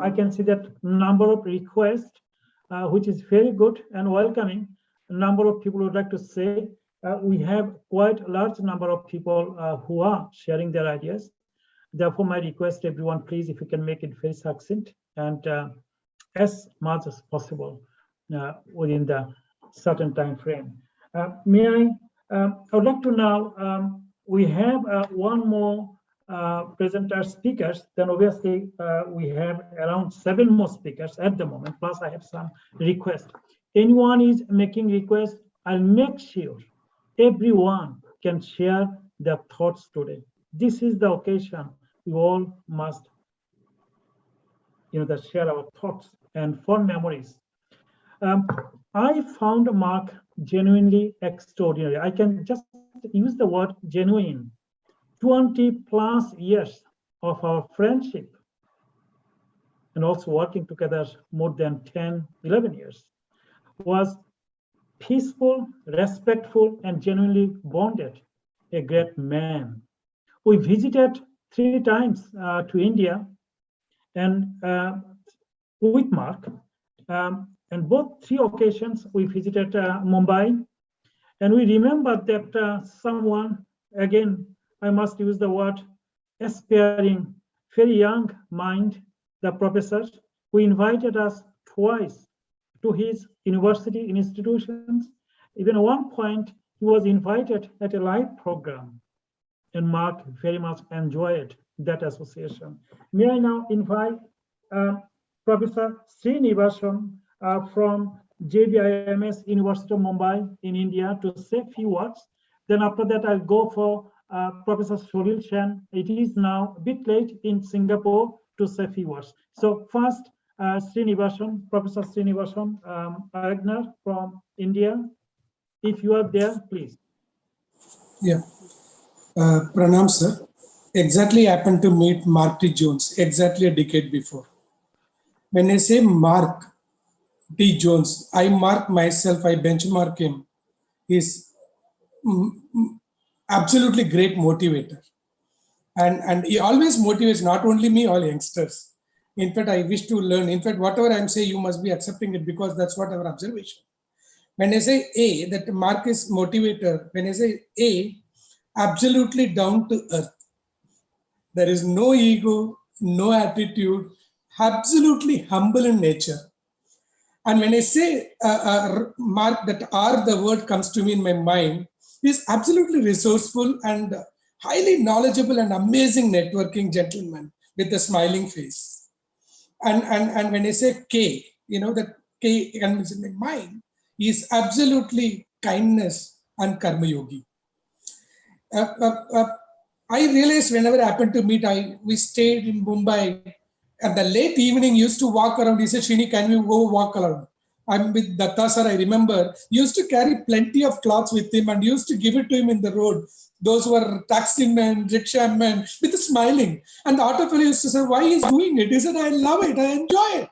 I can see that number of requests, which is very good and welcoming. A number of people would like to say we have quite a large number of people who are sharing their ideas. Therefore, my request, everyone, please, if you can make it very succinct and as much as possible within the certain time frame. I would like to now, we have one more presenter speakers, then obviously we have around 7 more speakers at the moment, plus I have some requests. Anyone is making requests, I'll make sure everyone can share their thoughts today. This is the occasion we all must that share our thoughts and fond memories. I found Mark genuinely extraordinary. I can just use the word genuine. 20 plus years of our friendship and also working together more than 10, 11 years was peaceful, respectful, and genuinely bonded. A great man. We visited 3 times to India and with Mark, and both 3 occasions we visited Mumbai, and we remember that someone, again, I must use the word aspiring, very young mind, the professor, who invited us twice to his university institutions. Even at one point, he was invited at a live program, and Mark very much enjoyed that association. May I now invite Professor Srinivasan from JBIMS University of Mumbai in India to say a few words. Then after that, I'll go for Professor Solil Sen. It is now a bit late in Singapore to say a few words. So first, Srinivasan, Professor Srinivasan Agnar from India. If you are there, please. Yeah. Pranam, sir. Exactly happened to meet Mark T. Jones exactly a decade before. When I say Mark T. Jones, I mark myself, I benchmark him. He's absolutely great motivator. And he always motivates not only me, all youngsters. In fact, I wish to learn. In fact, whatever I'm saying, you must be accepting it because that's what our observation. When I say A, that Mark is motivator, when I say A, absolutely down to earth. There is no ego, no attitude, absolutely humble in nature. And when I say Mark, that R, the word comes to me in my mind, is absolutely resourceful and highly knowledgeable and amazing networking gentleman with a smiling face. And when I say K, that K comes in my mind, is absolutely kindness and karma yogi. I realized whenever I happened to meet, we stayed in Mumbai. At the late evening, used to walk around. He said, Srini, can we go walk around? I'm with Datta sir, I remember. Used to carry plenty of cloths with him and used to give it to him in the road. Those were taxi men, rickshaw men, with a smiling. And the auto fellow used to say, why he's doing it? He said, I love it, I enjoy it.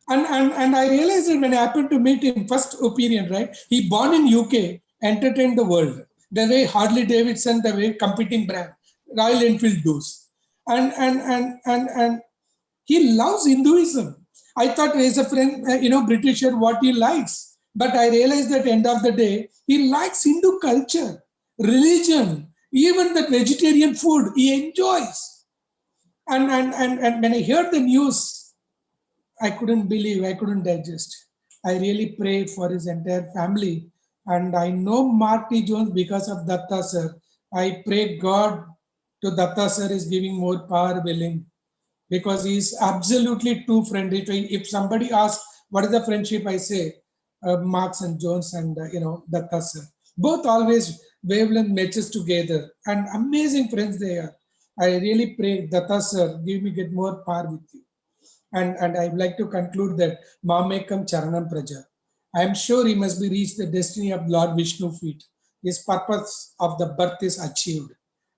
And I realized that when I happened to meet him, first opinion, right? He born in UK, entertained the world. The way Harley Davidson, the way competing brand, Royal Enfield does. And he loves Hinduism. I thought as a friend, Britisher, what he likes. But I realized that at the end of the day, he likes Hindu culture, religion, even the vegetarian food he enjoys. And when I heard the news, I couldn't believe, I couldn't digest. I really prayed for his entire family. And I know Mark T. Jones because of Datta sir. I pray God to Datta sir is giving more power willing, because he's absolutely too friendly. If somebody asks, what is the friendship? I say, Marx and Jones and, Datta sir. Both always wavelength matches together and amazing friends they are. I really pray, Datta sir, get more power with you. And I'd like to conclude that Mamekam Charanam Praja. I am sure he must be reached the destiny of Lord Vishnu feet. His purpose of the birth is achieved.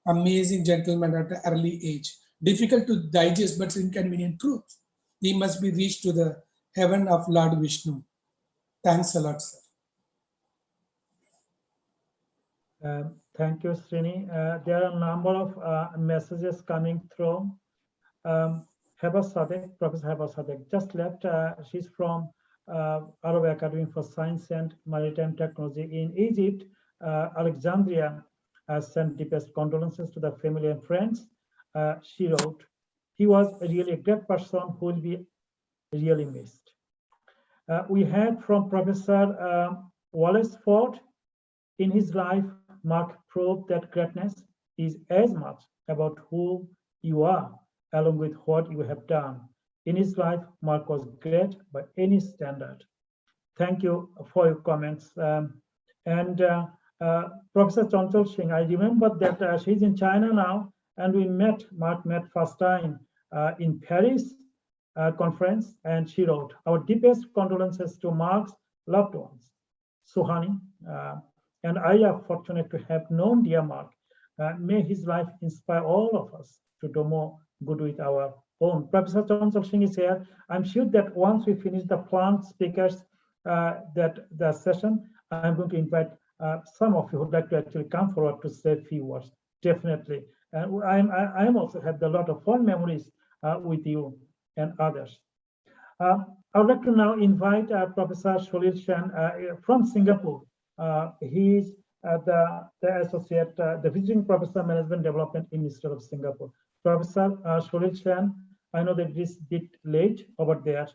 Amazing gentleman at an early age. Difficult to digest, but inconvenient truth. He must be reached to the heaven of Lord Vishnu. Thanks a lot, sir. Thank you, Srini. There are a number of messages coming through. HABA Sadek, Professor HABA Sadek, just left. She's from Arab Academy for Science and Maritime Technology in Egypt, Alexandria, sent deepest condolences to the family and friends. She wrote, he was really a great person who will be really missed. We had from Professor Wallace Ford, in his life, Mark proved that greatness is as much about who you are, along with what you have done. In his life, Mark was great by any standard. Thank you for your comments. Professor Chanchal Singh, I remember that she's in China now, and Mark met first time in Paris conference, and she wrote, our deepest condolences to Mark's loved ones. Suhani, and I are fortunate to have known dear Mark. May his life inspire all of us to do more good with our own. Professor Jones Octagon is here. I'm sure that once we finish the planned speakers, the session, I'm going to invite some of you who would like to actually come forward to say a few words. Definitely. And I also have a lot of fond memories with you and others. I would like to now invite Professor Sholil Shen from Singapore. He's the associate, the visiting professor, management development in Ministry of Singapore. Professor Sholil Shen, I know that it is a bit late over there.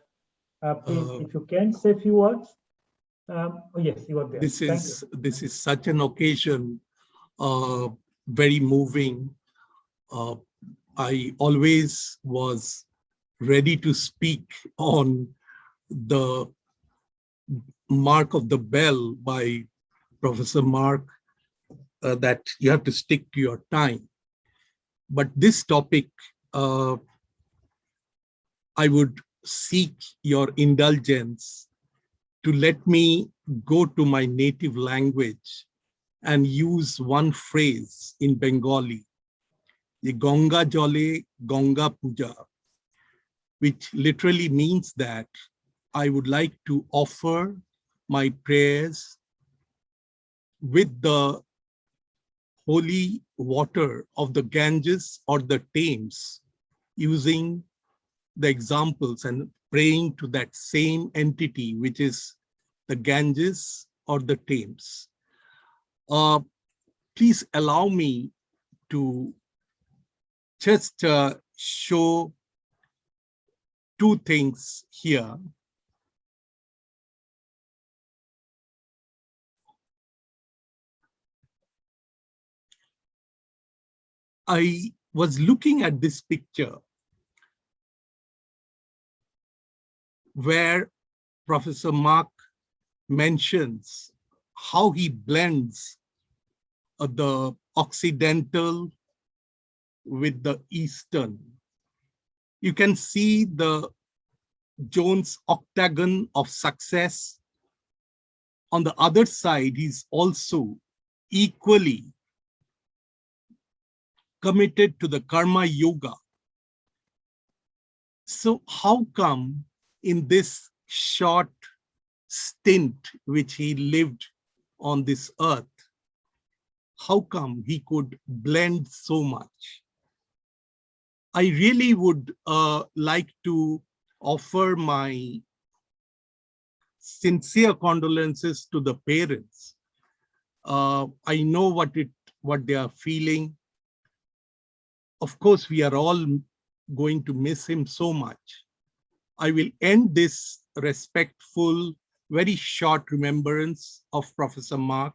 Please, if you can say a few words. Yes, you are there. This is such an occasion, very moving. I always was ready to speak on the mark of the bell by Professor Mark, that you have to stick to your time. But this topic, I would seek your indulgence to let me go to my native language and use one phrase in Bengali, the Ganga Jale Ganga Puja, which literally means that I would like to offer my prayers with the holy water of the Ganges or the Thames, using the examples and praying to that same entity, which is the Ganges or the Thames. Please allow me to just show two things here. I was looking at this picture where Professor Mark mentions how he blends the Occidental with the Eastern. You can see the Jones Octagon of Success. On the other side, he's also equally committed to the karma yoga. So how come in this short stint which he lived on this earth, how come he could blend so much? I really would like to offer my sincere condolences to the parents. I know what they are feeling. Of course, we are all going to miss him so much. I will end this respectful, very short remembrance of Professor Mark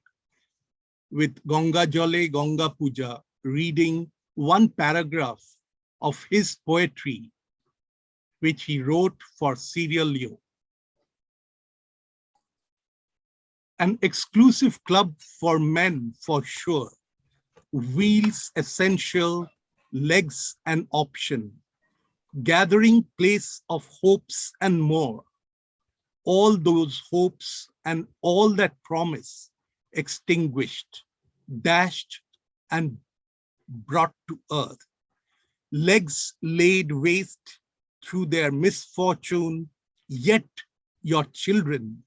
with Ganga Jale Ganga Puja, reading one paragraph of his poetry, which he wrote for Sierra Leone. An exclusive club for men, for sure. Wheels essential, legs an option. Gathering place of hopes and more. All those hopes and all that promise extinguished, dashed and brought to earth. Legs laid waste through their misfortune, yet your children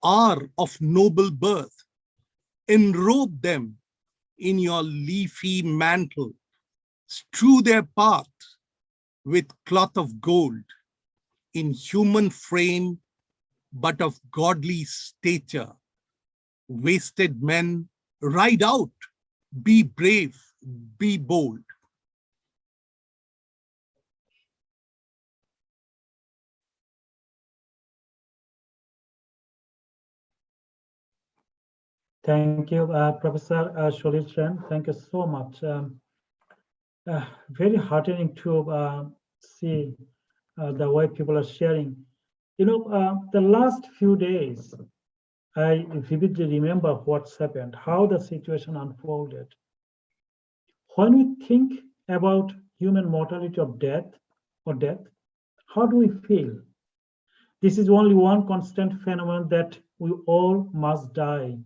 are of noble birth. Enrobe them in your leafy mantle, strew their path with cloth of gold, in human frame, but of godly stature. Wasted men, ride out, be brave, be bold. Thank you, Professor Trent. Thank you so much. Very heartening to see the way people are sharing. You know, the last few days, I vividly remember what's happened, how the situation unfolded. When we think about human mortality of death, how do we feel? This is only one constant phenomenon, that we all must die,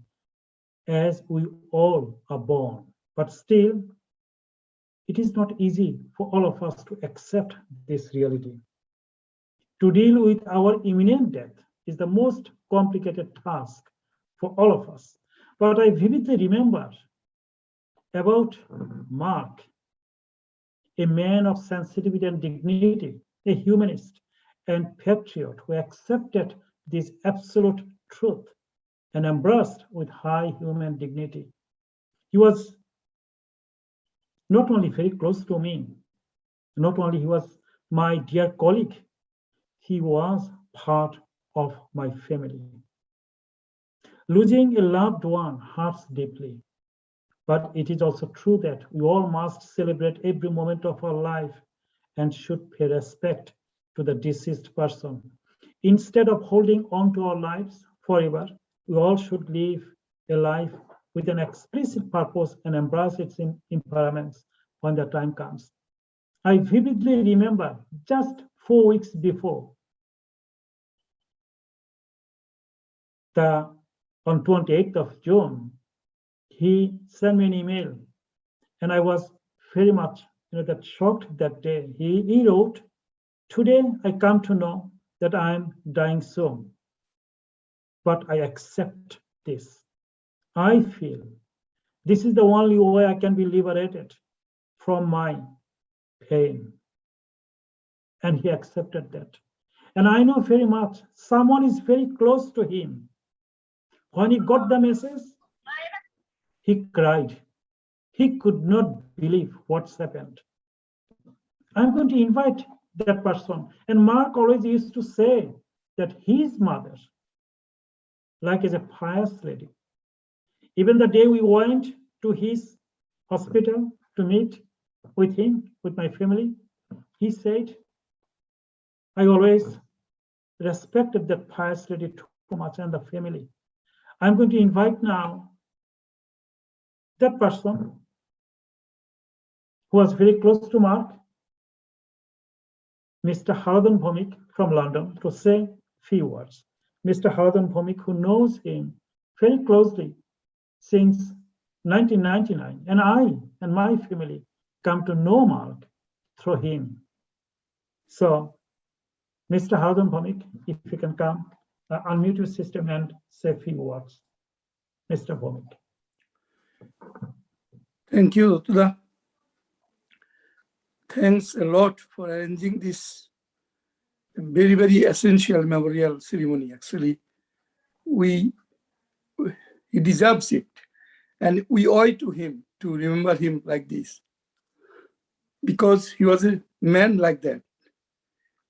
as we all are born. But still, it is not easy for all of us to accept this reality. To deal with our imminent death is the most complicated task for all of us. But I vividly remember about Mark, a man of sensitivity and dignity, a humanist and patriot who accepted this absolute truth and embraced with high human dignity. He was not only very close to me, not only he was my dear colleague, he was part of my family. Losing a loved one hurts deeply, but it is also true that we all must celebrate every moment of our life and should pay respect to the deceased person. Instead of holding on to our lives forever, we all should live a life with an explicit purpose and embrace its impermanence when the time comes. I vividly remember just 4 weeks before, on 28th of June, he sent me an email, and I was very much that shocked that day. He wrote, "Today I come to know that I am dying soon, but I accept this. I feel this is the only way I can be liberated from my pain." And he accepted that. And I know very much someone is very close to him. When he got the message, he cried. He could not believe what's happened. I'm going to invite that person. And Mark always used to say that his mother, like as a pious lady, even the day we went to his hospital to meet with him, with my family, he said, "I always respected that pious lady too much and the family." I'm going to invite now that person who was very close to Mark, Mr. Harlan Bhomik from London, to say a few words. Mr. Harlan Bhomik, who knows him very closely since 1999, and I and my family come to know Mark through him. So, Mr. Harlan Bhomik, if you can come, unmute your system and say a few words. Mr. Bhomik. Thank you, Tuda. Thanks a lot for arranging this very, very essential memorial ceremony. Actually, he deserves it. And we owe it to him to remember him like this. Because he was a man like that.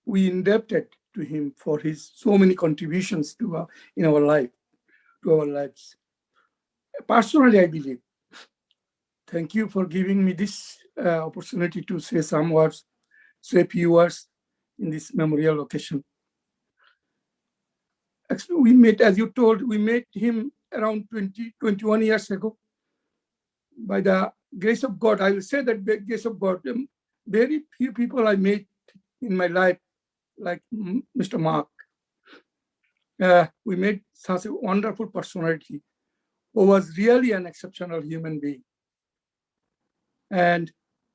We indebted to him for his so many contributions to in our life, to our lives. Personally, I believe. Thank you for giving me this opportunity to say some words, say a few words in this memorial occasion. Actually, we met, as you told, we met him around 21 years ago. By the grace of God, I will say that by the grace of God, very few people I met in my life, like Mr. Mark. We met such a wonderful personality who was really an exceptional human being. And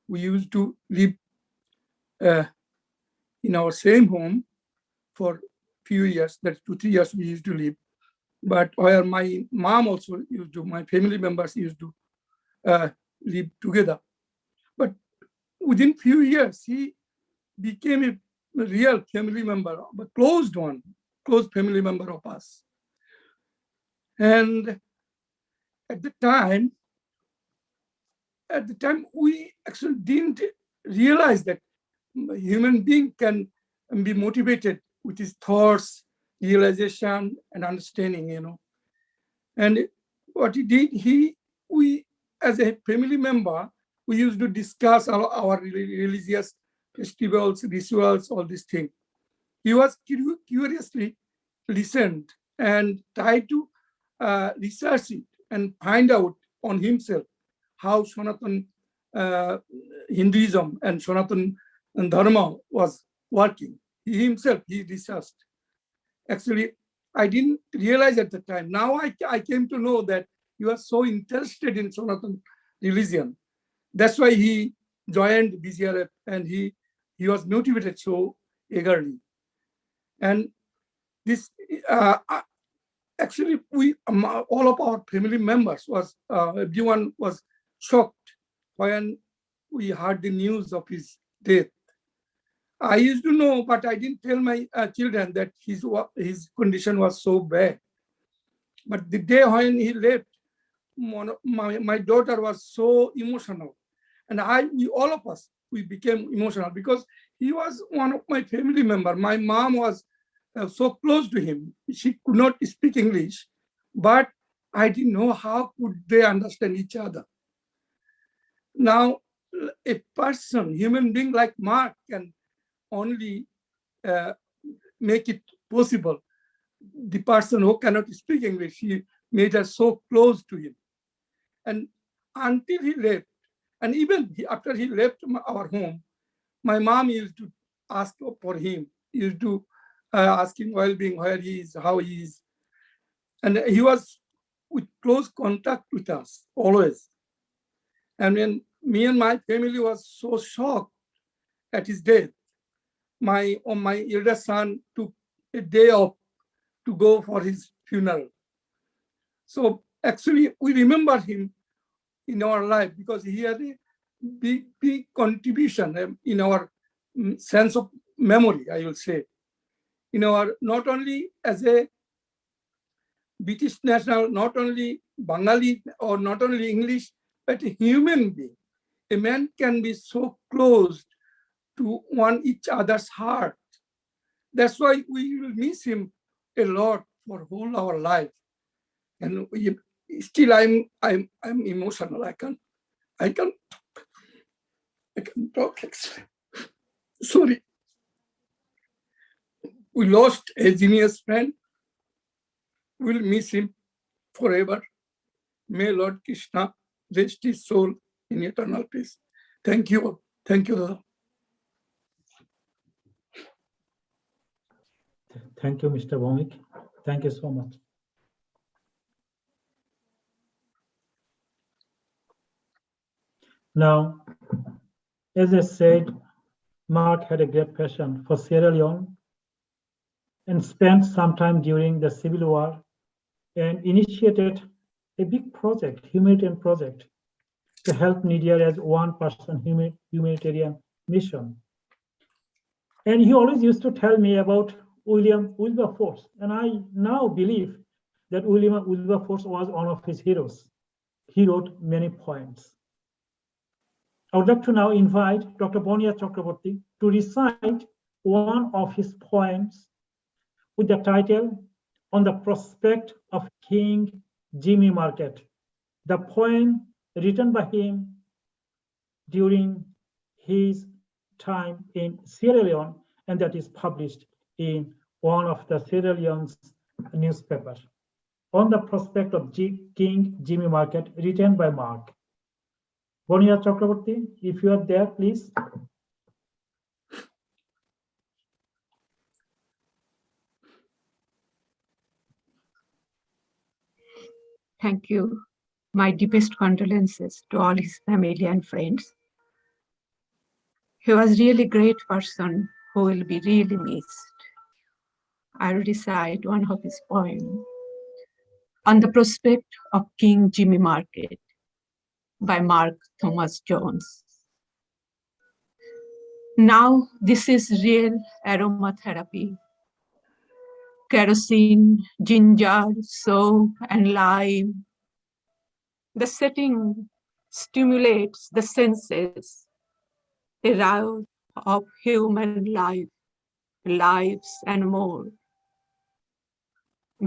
we used to live in our same home for a few years, that's 2-3 years we used to live. But where my mom also used to, my family members used to live together. But within few years, he became a real family member, a close family member of us. And at the time, we actually didn't realize that a human being can be motivated with his thoughts, realization, and understanding, And what he did, we, as a family member, we used to discuss our religious festivals, rituals, all these things. He was curiously listened and tried to research it and find out on himself how Sanatan Hinduism and Sanatan Dharma was working. He researched. Actually, I didn't realize at the time. Now I came to know that he was so interested in Sanatan religion. That's why he joined BGRF, and he was motivated so eagerly. And this actually, all of our family members everyone was shocked when we heard the news of his death. I used to know, but I didn't tell my children that his condition was so bad. But the day when he left, my daughter was so emotional, and all of us, we became emotional because he was one of my family members. My mom was so close to him. She could not speak English, but I didn't know how could they understand each other. Now, a person, human being like Mark can only make it possible. The person who cannot speak English, he made us so close to him. And until he left, and even after he left our home, my mom used to ask for him, used to ask him well-being, where he is, how he is. And he was with close contact with us, always. And when me and my family was so shocked at his death, my elder son took a day off to go for his funeral. So actually, we remember him in our life because he had a big contribution in our sense of memory, I will say. In our, not only as a British national, not only Bengali or not only English, but a human being. A man can be so close to each other's heart. That's why we will miss him a lot for whole our life. And still I'm emotional. I can talk actually. Sorry. We lost a genius friend. We'll miss him forever. May Lord Krishna rest his soul in eternal peace. Thank you. Thank you. Thank you, Mr. Bhomik. Thank you so much. Now, as I said, Mark had a great passion for Sierra Leone and spent some time during the Civil War and initiated a big project, humanitarian project, to help Niger as one-person humanitarian mission. And he always used to tell me about William Wilberforce, and I now believe that William Wilberforce was one of his heroes. He wrote many poems. I would like to now invite Dr. Boniya Chakraborty to recite one of his poems with the title, On the Prospect of King Jimmy Market. The poem written by him during his time in Sierra Leone, and that is published in one of the Sierra Leone's newspapers. On the Prospect of King Jimmy Market, written by Mark. Boniya Chakraborty, if you are there, please. Thank you. My deepest condolences to all his family and friends. He was really great person who will be really missed. I will recite one of his poems, On the Prospect of King Jimmy Market by Mark Thomas Jones. Now this is real aromatherapy. Kerosene, ginger, soap, and lime. The setting stimulates the senses, arousal of human life, lives, and more.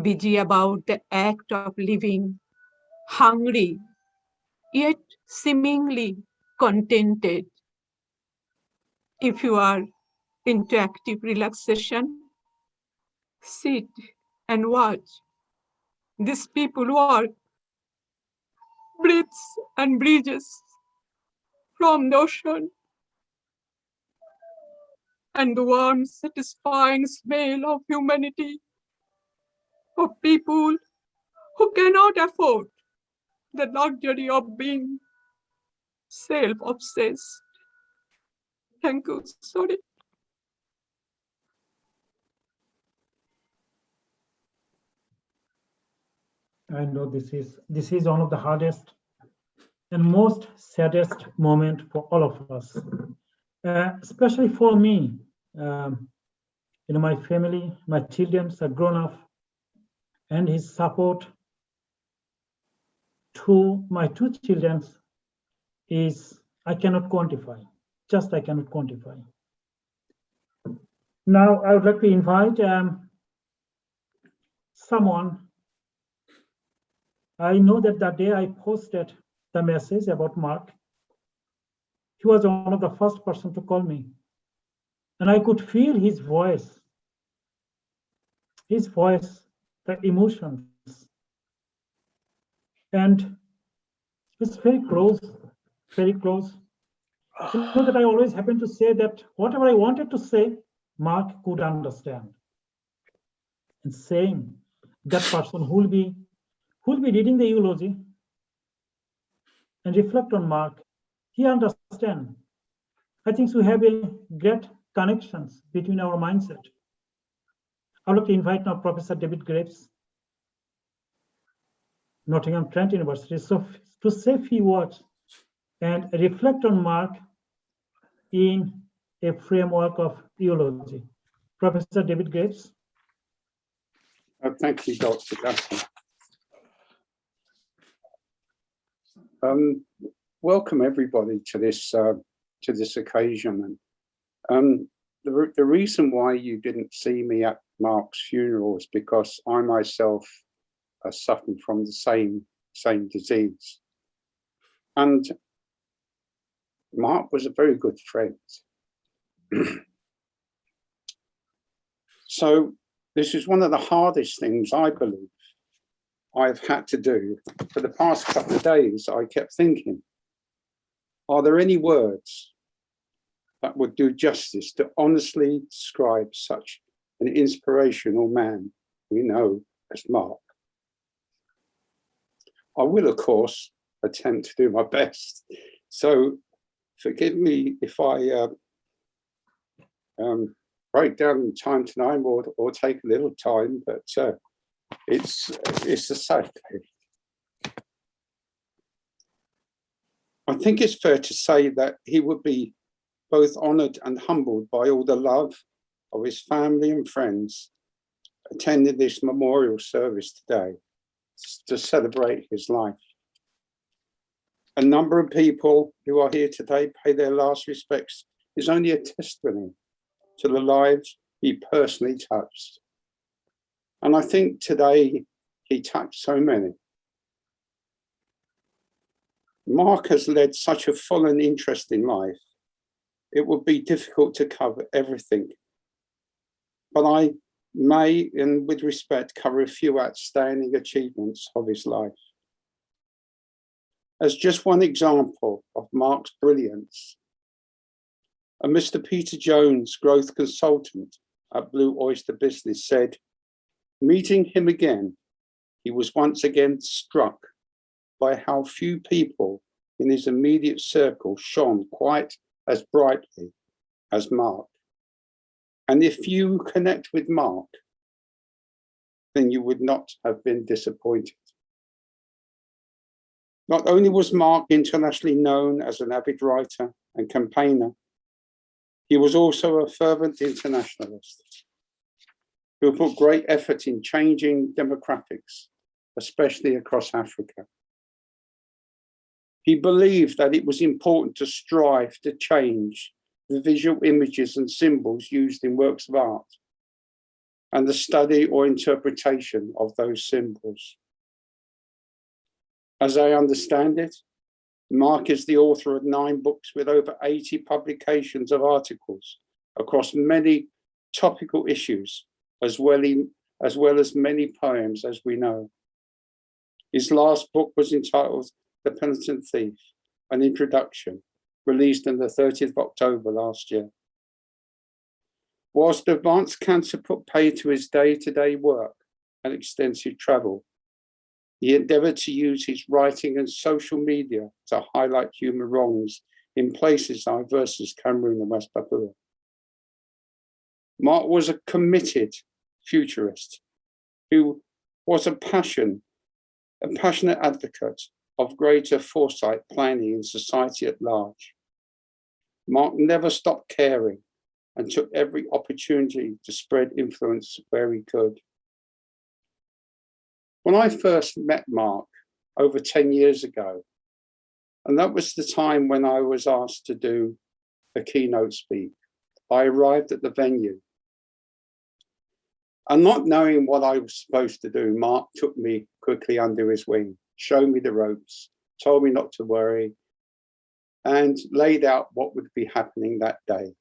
Busy about the act of living, hungry, yet seemingly contented. If you are into active relaxation, sit and watch. These people work, breathes and bridges from the ocean, and the warm, satisfying smell of humanity, of people who cannot afford the luxury of being self-obsessed. Thank you. Sorry. I know this is one of the hardest and most saddest moment for all of us, especially for me. My family, my children are grown up, and his support to my two children is I cannot quantify. Just I cannot quantify. Now I would like to invite someone. I know that that day I posted the message about Mark. He was one of the first person to call me, and I could feel his voice, the emotions, and it's very close, very close. You know that I always happen to say that whatever I wanted to say, Mark could understand. And same, that person who will be reading the eulogy and reflect on Mark, he understands. I think we have a great connections between our mindset. I would like to invite now Professor David Graves, Nottingham Trent University, to say a few words and reflect on Mark in a framework of eulogy. Professor David Graves. Thank you, Dr. Gaston. Welcome everybody to this occasion. And the reason why you didn't see me at Mark's funeral is because I myself suffered from the same disease. And Mark was a very good friend. So this is one of the hardest things I believe I've had to do. For the past couple of days, I kept thinking, are there any words that would do justice to honestly describe such an inspirational man we know as Mark? I will, of course, attempt to do my best. So forgive me if I break down in time tonight or take a little time, but it's a sad day. I think it's fair to say that he would be both honoured and humbled by all the love of his family and friends attending this memorial service today to celebrate his life. A number of people who are here today pay their last respects is only a testimony to the lives he personally touched. And I think today he touched so many. Mark has led such a full and interesting life. It would be difficult to cover everything, but I may, and with respect, cover a few outstanding achievements of his life. As just one example of Mark's brilliance, a Mr. Peter Jones, growth consultant at Blue Oyster Business, said, meeting him again, he was once again struck by how few people in his immediate circle shone quite as brightly as Mark. And if you connect with Mark, then you would not have been disappointed. Not only was Mark internationally known as an avid writer and campaigner, He was also a fervent internationalist who put great effort in changing demographics, especially across Africa. He believed that it was important to strive to change the visual images and symbols used in works of art and the study or interpretation of those symbols. As I understand it, Mark is the author of 9 books with over 80 publications of articles across many topical issues, as well as many poems, as we know. His last book was entitled The Penitent Thief, an introduction, released on the 30th of October last year. Whilst advanced cancer put paid to his day-to-day work and extensive travel, he endeavoured to use his writing and social media to highlight human wrongs in places diverse as Cameroon and West Papua. Mark was a committed futurist who was a passionate advocate of greater foresight planning in society at large. Mark never stopped caring and took every opportunity to spread influence where he could. When I first met Mark over 10 years ago, and that was the time when I was asked to do a keynote speak, I arrived at the venue. And not knowing what I was supposed to do, Mark took me quickly under his wing, showed me the ropes, told me not to worry, and laid out what would be happening that day.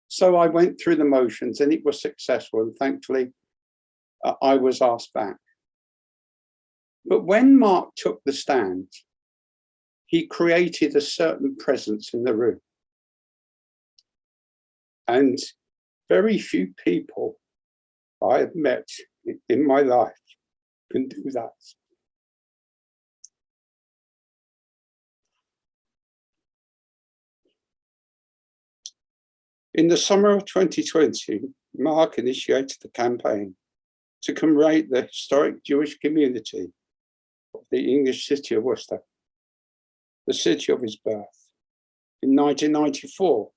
So I went through the motions and it was successful, and thankfully I was asked back. But when Mark took the stand, he created a certain presence in the room. And very few people I have met in my life can do that. In the summer of 2020, Mark initiated the campaign to commemorate the historic Jewish community of the English city of Worcester, the city of his birth. In 1994,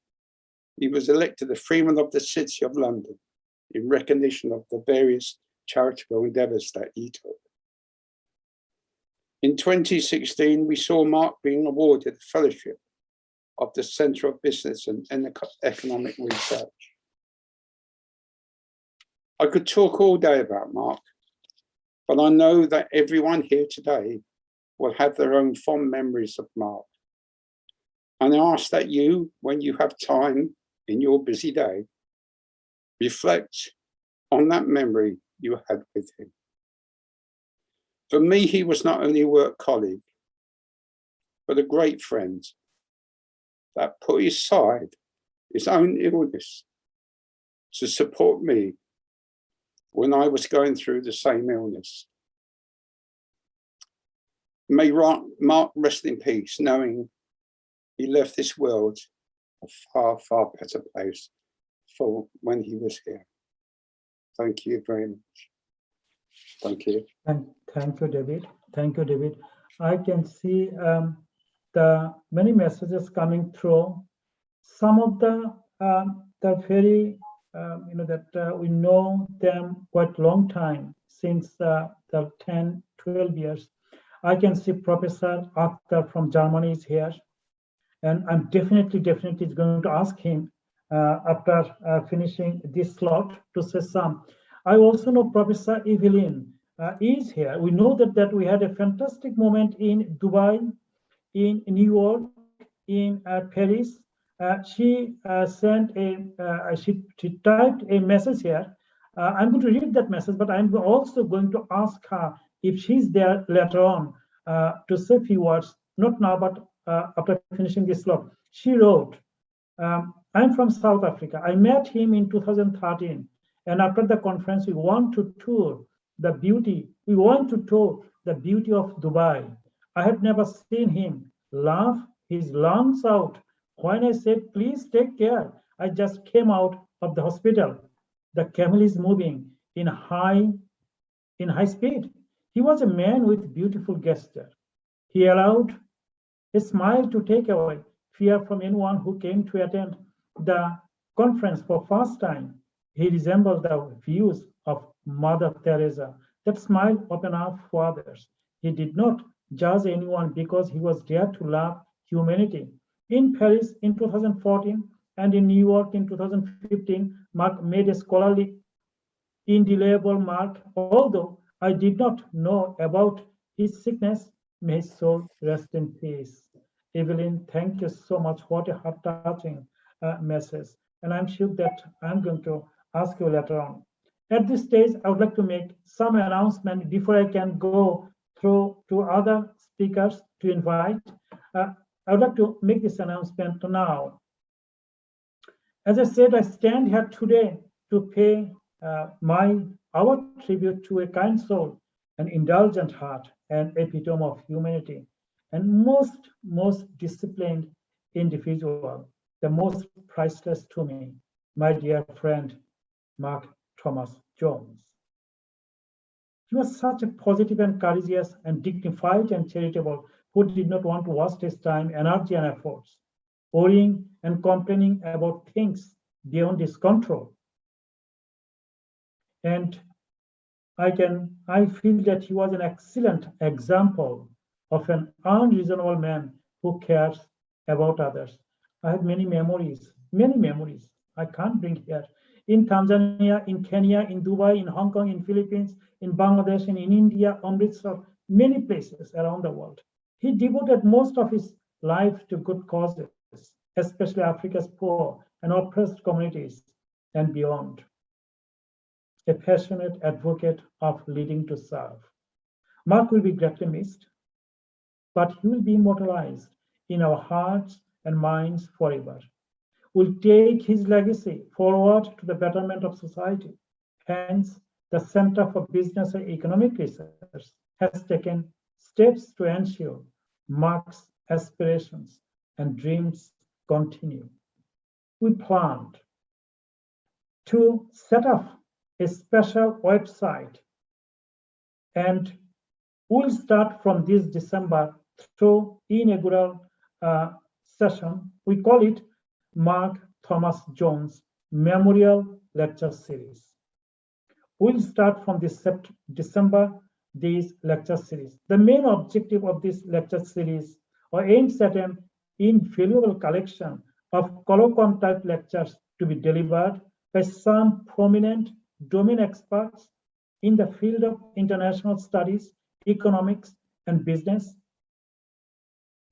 he was elected the Freeman of the City of London in recognition of the various charitable endeavours that he took. In 2016, we saw Mark being awarded the Fellowship of the Centre of Business and Economic Research. I could talk all day about Mark, but I know that everyone here today will have their own fond memories of Mark. And I ask that you, when you have time in your busy day, reflect on that memory you had with him. For me, he was not only a work colleague, but a great friend that put aside his own illness to support me when I was going through the same illness. May Mark rest in peace, knowing he left this world a far, far better place for when he was here. Thank you very much. Thank you. Thank you, David. Thank you, David. I can see the many messages coming through. Some of the very we know them quite long time, since the 10, 12 years. I can see Professor Akhtar from Germany is here, and I'm definitely going to ask him after finishing this slot to say some. I also know Professor Evelyn is here. We know that we had a fantastic moment in Dubai, in New York, in Paris. She sent she typed a message here. I'm going to read that message, but I'm also going to ask her if she's there later on to say a few words, not now, but after finishing this slot. She wrote, I'm from South Africa. I met him in 2013. And after the conference, we want to tour the beauty of Dubai. I had never seen him laugh his lungs out when I said, please take care. I just came out of the hospital. The camel is moving in high speed. He was a man with beautiful gesture. He allowed a smile to take away fear from anyone who came to attend the conference for first time. He resembled the views of Mother Teresa, that smile open up for others. He did not judge anyone because he was dared to love humanity. In Paris in 2014 and in New York in 2015, Mark made a scholarly, indelible mark. Although I did not know about his sickness, may his soul rest in peace. Evelyn, thank you so much. What a heart-touching message. And I'm sure that I'm going to ask you later on. At this stage, I would like to make some announcement before I can go through to other speakers to invite. I would like to make this announcement now. As I said, I stand here today to pay our tribute to a kind soul, an indulgent heart, an epitome of humanity, and most disciplined individual, the most priceless to me, my dear friend, Mark Thomas Jones. He was such a positive and courageous and dignified and charitable who did not want to waste his time, energy, and efforts worrying and complaining about things beyond his control. And I feel that he was an excellent example of an unreasonable man who cares about others. I have many memories I can't bring here. In Tanzania, in Kenya, in Dubai, in Hong Kong, in Philippines, in Bangladesh, and in India, Amritsar, many places around the world. He devoted most of his life to good causes, especially Africa's poor and oppressed communities and beyond. A passionate advocate of leading to serve. Mark will be greatly missed, but he will be immortalized in our hearts and minds forever. We'll take his legacy forward to the betterment of society. Hence, the Center for Business and Economic Research has taken steps to ensure Mark's aspirations and dreams continue. We planned to set up a special website, and we'll start from this December through inaugural session. We call it Mark Thomas Jones Memorial Lecture Series. We'll start from this December, this lecture series. The main objective of this lecture series aims at an invaluable collection of colloquium type lectures to be delivered by some prominent domain experts in the field of international studies, economics, and business,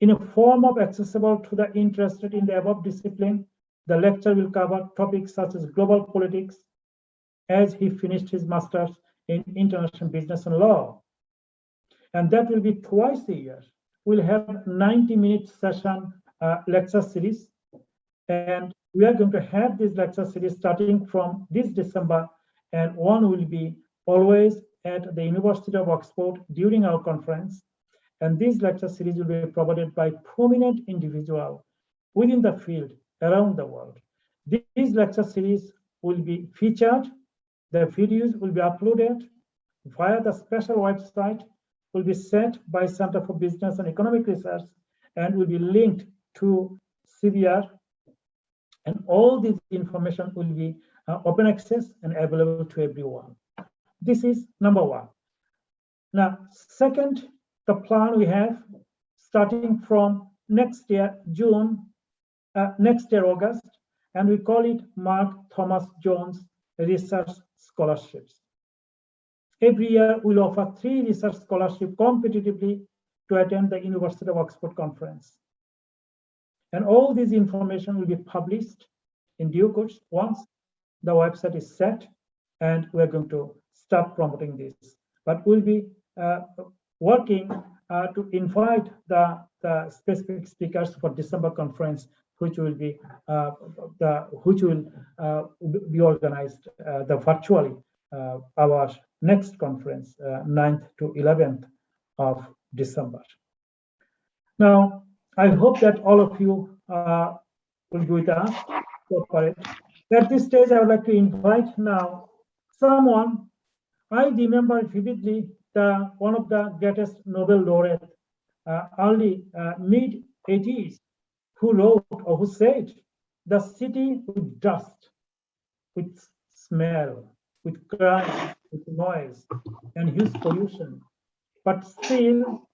in a form of accessible to the interested in the above discipline. The lecture will cover topics such as global politics, as he finished his master's in international business and law. And that will be twice a year. We'll have 90-minute session lecture series. And we are going to have this lecture series starting from this December, and one will be always at the University of Oxford during our conference. And this lecture series will be provided by prominent individuals within the field around the world. This lecture series will be featured. The videos will be uploaded via the special website, will be set by Center for Business and Economic Research, and will be linked to CBR. And all this information will be open access and available to everyone. This is number one. Now, second, the plan we have starting from next year, next year, August, and we call it Mark Thomas Jones Research Scholarships. Every year, we'll offer 3 research scholarships competitively to attend the University of Oxford conference. And all this information will be published in due course once the website is set, and we're going to start promoting this. But we'll be working to invite the specific speakers for December conference, which will be organized virtually our next conference, 9th to 11th of December. Now, I hope that all of you will be with us. At this stage, I would like to invite now someone. I remember vividly one of the greatest Nobel laureate, early mid-80s, who wrote or who said, the city with dust, with smell, with crime, with noise, and huge pollution, but still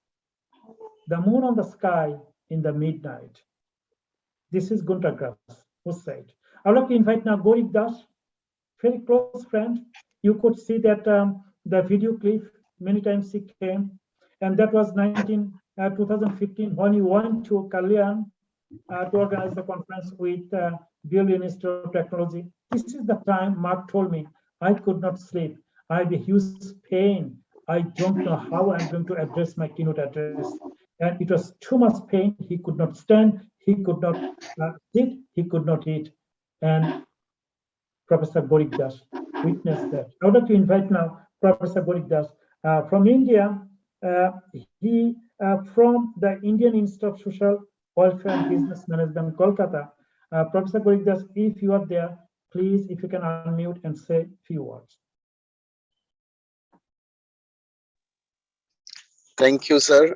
the moon on the sky in the midnight. This is Gunter Grass who said. I would like to invite now Gorik Das, very close friend. You could see that the video clip many times he came, and that was 2015 when he went to Kalyan to organize the conference with Minister of Technology. This is the time Mark told me I could not sleep. I have a huge pain. I don't know how I'm going to address my keynote address. And it was too much pain. He could not stand. He could not sit. He could not eat. And Professor Gorik Das witnessed that. I would like to invite now Professor Gorik Das from India. He from the Indian Institute of Social Welfare and Business Management, Kolkata. Professor Gorik Das, if you are there, please, if you can unmute and say a few words. Thank you, sir.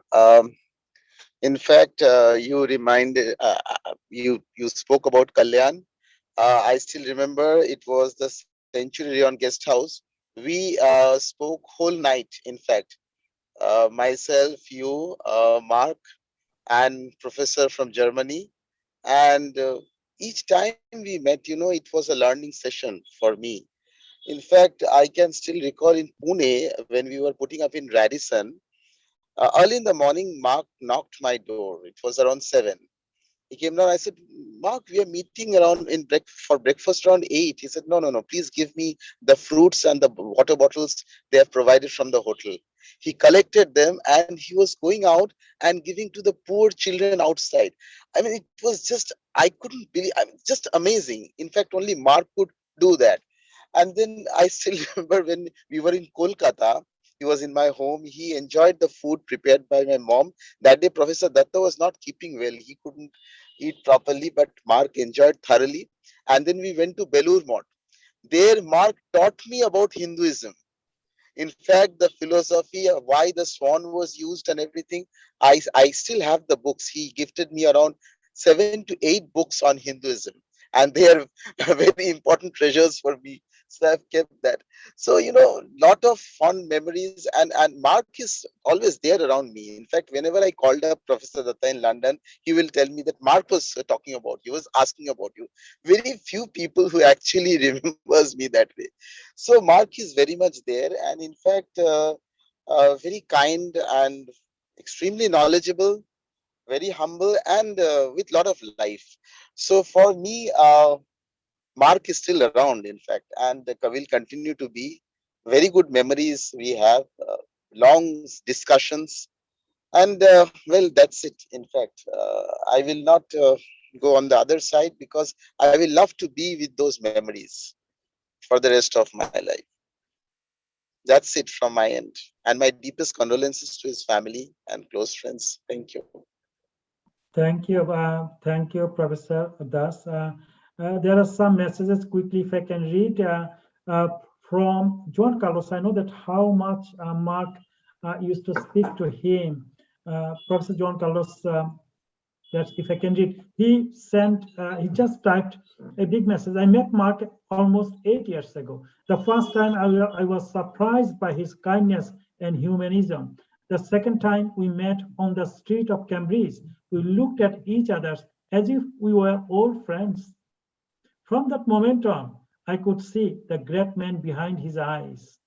In fact, you reminded you spoke about Kalyan. I still remember it was the Centurion Guest House. We spoke whole night. In fact, myself, you, Mark, and professor from Germany, and each time we met, it was a learning session for me. In fact, I can still recall in Pune when we were putting up in Radisson. Early in the morning, Mark knocked my door. It was around 7. He came down. I said, Mark, we are meeting around for breakfast around 8. He said, no. Please give me the fruits and the water bottles they have provided from the hotel. He collected them and he was going out and giving to the poor children outside. I mean, it was just, I couldn't believe, just amazing. In fact, only Mark could do that. And then I still remember when we were in Kolkata, he was in my home. He enjoyed the food prepared by my mom. That day, Professor Datta was not keeping well. He couldn't eat properly, but Mark enjoyed thoroughly. And then we went to Belur Mott. There, Mark taught me about Hinduism. In fact, the philosophy of why the swan was used and everything, I still have the books. He gifted me around 7 to 8 books on Hinduism. And they are very important treasures for me. So I've kept that. So, lot of fond memories, and Mark is always there around me. In fact, whenever I called up Professor Datta in London, he will tell me that Mark was talking about you, was asking about you. Very few people who actually remembers me that way. So Mark is very much there, and in fact, very kind and extremely knowledgeable, very humble, and with lot of life. So for me, Mark is still around, in fact, and will continue to be. Very good memories we have, long discussions, and well, that's it. In fact, I will not go on the other side because I will love to be with those memories for the rest of my life. That's it from my end, and my deepest condolences to his family and close friends. Thank you. Thank you, Professor Das. There are some messages quickly if I can read from John Carlos. I know that how much Mark used to speak to him. Professor John Carlos, that if I can read, he just typed a big message. I met Mark almost 8 years ago. The first time I was surprised by his kindness and humanism. The second time we met on the street of Cambridge, we looked at each other as if we were old friends. From that moment on, I could see the great man behind his eyes.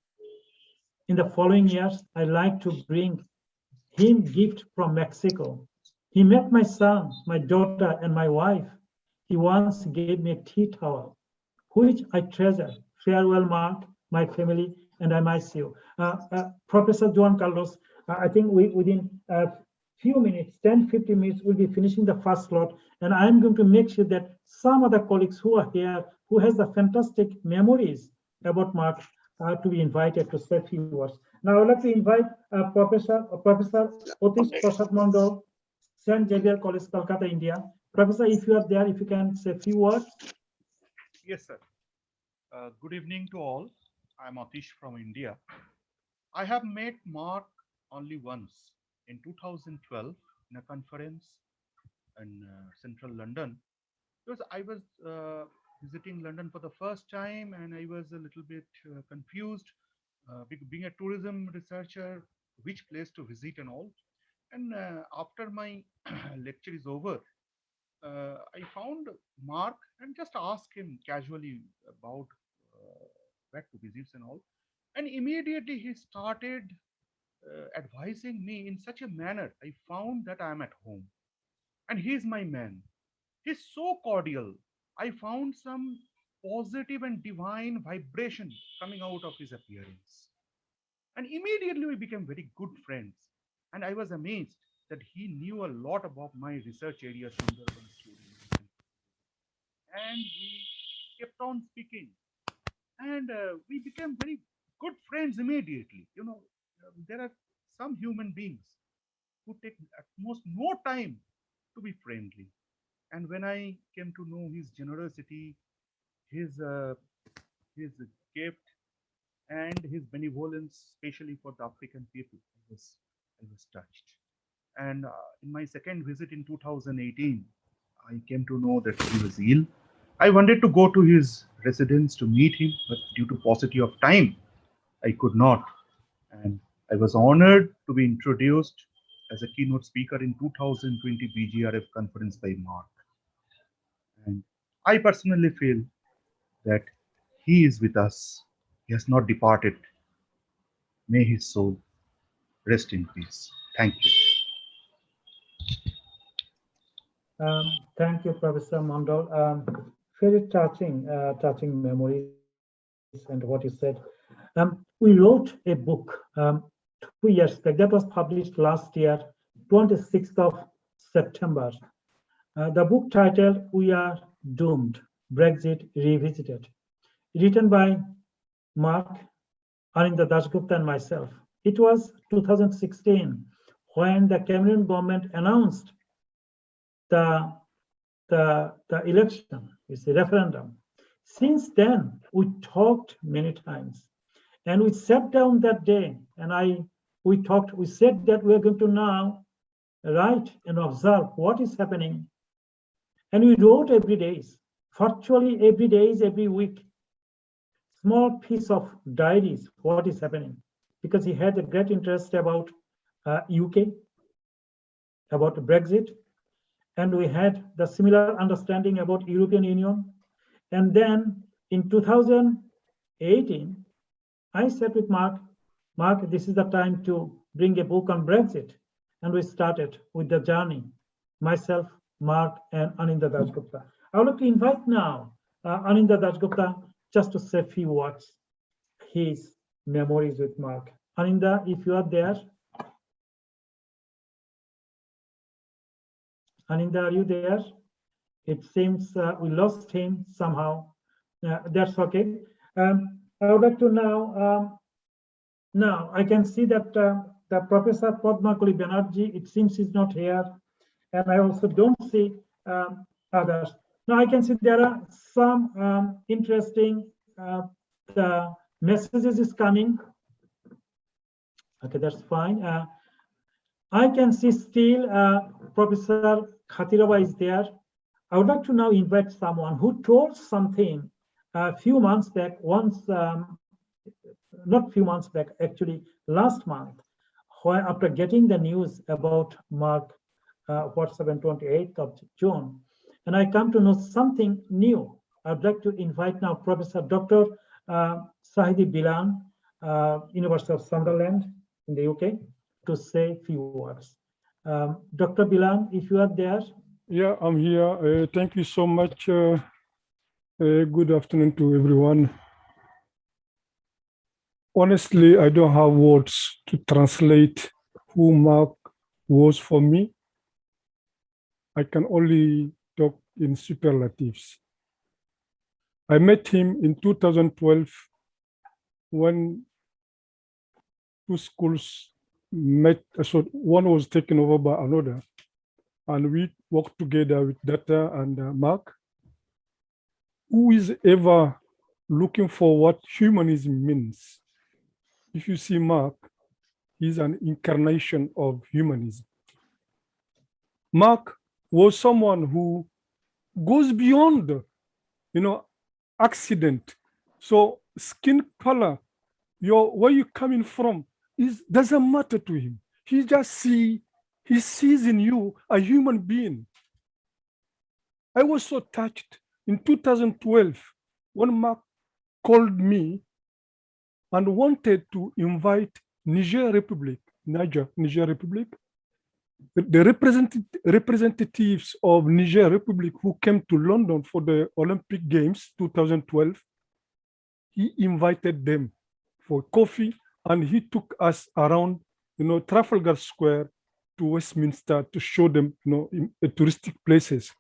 In the following years, I like to bring him gift from Mexico. He met my son, my daughter, and my wife. He once gave me a tea towel, which I treasure. Farewell, Mark, my family, and I miss you. Professor Juan Carlos, I think within a few minutes, 10, 15 minutes, we'll be finishing the first slot. And I'm going to make sure that some other colleagues who are here, who has the fantastic memories about Mark, to be invited to say a few words. Now I'd like to invite Professor Otish Prasad Mondal, St. Xavier College, Kolkata, India. Professor, if you are there, if you can say a few words. Yes, sir. Good evening to all. I'm Atish from India. I have met Mark only once in 2012 in a conference in central London, because I was visiting London for the first time and I was a little bit confused, being a tourism researcher, which place to visit and all. And after my lecture is over, I found Mark and just asked him casually about where to visit and all. And immediately he started advising me in such a manner. I found that I am at home and he's my man. He's so cordial. I found some positive and divine vibration coming out of his appearance. And immediately we became very good friends. And I was amazed that he knew a lot about my research area, Sundarban studies. And we kept on speaking. And we became very good friends immediately. There are some human beings who take at most no time to be friendly. And when I came to know his generosity, his gift, and his benevolence, especially for the African people, I was touched. And in my second visit in 2018, I came to know that he was ill. I wanted to go to his residence to meet him, but due to paucity of time, I could not. And I was honored to be introduced as a keynote speaker in 2020 BGRF conference by Mark. And I personally feel that he is with us. He has not departed. May his soul rest in peace. Thank you. Thank you, Professor Mondal. Very touching memories and what you said. We wrote a book 2 years back that was published last year, 26th of September. The book titled "We Are Doomed: Brexit Revisited," written by Mark, Aninda Dasgupta, and myself. It was 2016 when the Cameroon government announced the election, it's a referendum. Since then, we talked many times, and we sat down that day, and we said that we are going to now write and observe what is happening, and we wrote every day, virtually every day, every week, small piece of diaries, what is happening, because he had a great interest about UK, about Brexit, and we had the similar understanding about European Union. And then in 2018, I said with Mark, this is the time to bring a book on Brexit. And we started with the journey, myself, Mark, and Aninda Dasgupta. I would like to invite now Aninda Dasgupta just to say a few words, his memories with Mark. Aninda, if you are there. Aninda, are you there? It seems we lost him somehow. That's okay. I would like to now I can see that the Professor Padmakuli Banerjee, it seems he's not here. And I also don't see others. Now I can see there are some interesting the messages is coming. Okay, that's fine. I can see still Professor Khatirava is there. I would like to now invite someone who told something a few months back, not few months back, actually last month, when after getting the news about Mark WhatsApp on 28th of June, and I come to know something new. I'd like to invite now Professor Dr. Sahidi Bilan, University of Sunderland in the UK, to say a few words. Dr. Bilan, if you are there. Yeah, I'm here. Thank you so much. Good afternoon to everyone. Honestly, I don't have words to translate who Mark was for me. I can only talk in superlatives. I met him in 2012 when two schools met. So one was taken over by another, and we worked together with Data and Mark. Who is ever looking for what humanism means? If you see Mark, he's an incarnation of humanism. Mark was someone who goes beyond, accident. So skin color, where you coming from, doesn't matter to him. He sees in you a human being. I was so touched in 2012 when Mark called me and wanted to invite Niger Republic, the representatives of Niger Republic who came to London for the Olympic Games 2012. He invited them for coffee, and he took us around, Trafalgar Square to Westminster to show them, touristic places.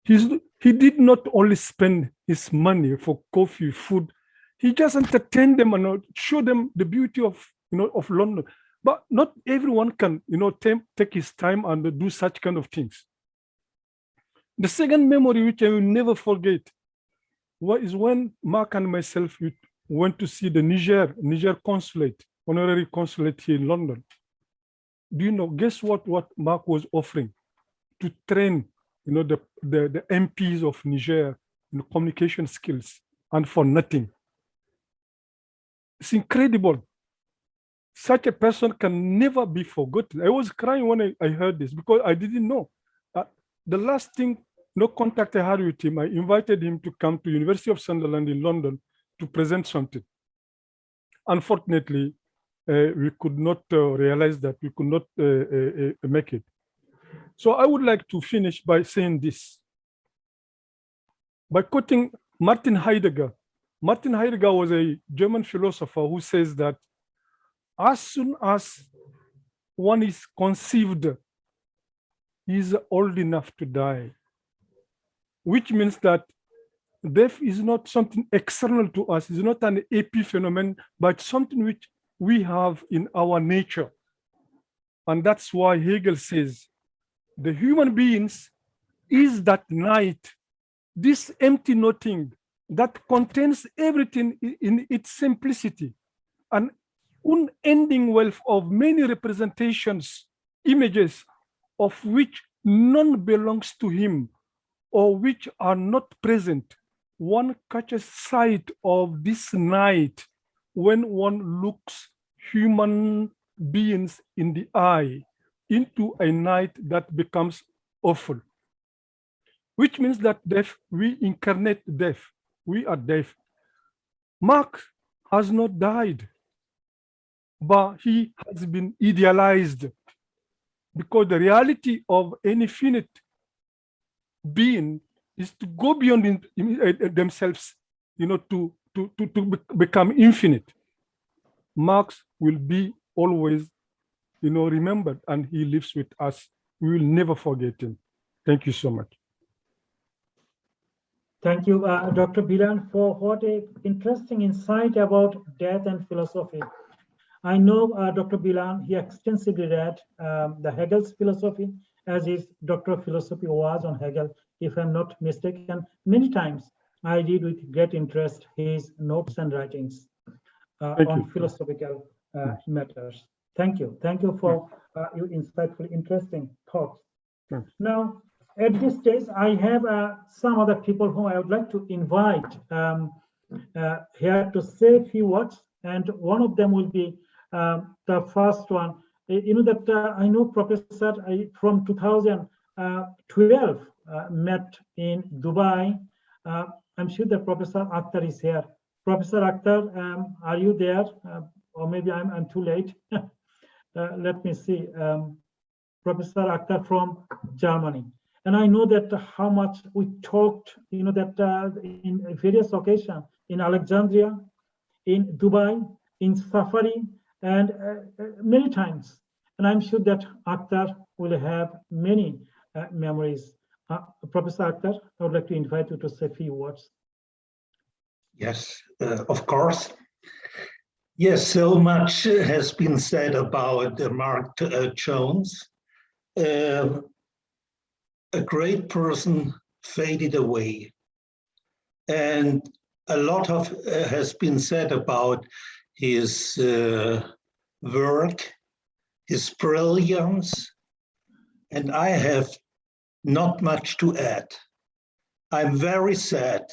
He did not only spend his money for coffee, food. He just entertained them and showed them the beauty of London. But not everyone can take his time and do such kind of things. The second memory, which I will never forget, is when Mark and myself went to see the Niger consulate, honorary consulate here in London. Do you know? Guess what Mark was offering to train the MPs of Niger in communication skills, and for nothing. It's incredible. Such a person can never be forgotten. I was crying when I heard this because I didn't know. The last thing, no contact I had with him, I invited him to come to University of Sunderland in London to present something. Unfortunately, we could not realize that we could not make it. So I would like to finish by saying this, by quoting Martin Heidegger. Martin Heidegger was a German philosopher who says that as soon as one is conceived, he is old enough to die, which means that death is not something external to us, it's not an epiphenomenon, but something which we have in our nature. And that's why Hegel says, the human beings is that night, this empty nothing that contains everything in its simplicity, an unending wealth of many representations, images of which none belongs to him or which are not present. One catches sight of this night when one looks human beings in the eye into a night that becomes awful, which means that death, we incarnate death, we are death. Mark has not died, but he has been idealized, because the reality of any finite being is to go beyond themselves, to become infinite. Marx will be always, remembered, and he lives with us. We will never forget him. Thank you so much. Thank you, Dr. Bilan, for what an interesting insight about death and philosophy. I know Dr. Bilan, he extensively read the Hegel's philosophy, as his Doctor of Philosophy was on Hegel, if I'm not mistaken. Many times I read with great interest his notes and writings on philosophical matters. Thank you. Thank you for your insightful, interesting thoughts. Now, at this stage, I have some other people whom I would like to invite here to say a few words, and one of them will be the first one. I know Professor from 2012 met in Dubai. I'm sure that Professor Akhtar is here. Professor Akhtar, are you there? Or maybe I'm too late. Let me see. Professor Akhtar from Germany. And I know that how much we talked, that in various occasions, in Alexandria, in Dubai, in Safari, and many times. And I'm sure that Akhtar will have many memories. Professor Akhtar, I would like to invite you to say a few words. Yes, of course. Yes, so much has been said about Mark Jones. A great person faded away. And a lot of has been said about his work, his brilliance. And I have not much to add. I'm very sad,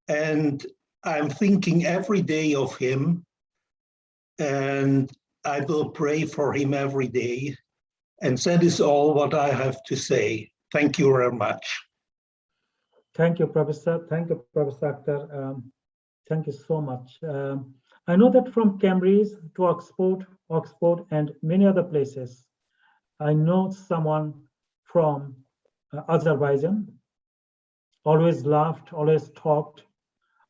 and I'm thinking every day of him, and I will pray for him every day. And that is all what I have to say. Thank you very much. Thank you, Professor. Thank you, Professor Akhtar. Thank you so much. I know that from Cambridge to Oxford, and many other places, I know someone from Azerbaijan, always laughed, always talked,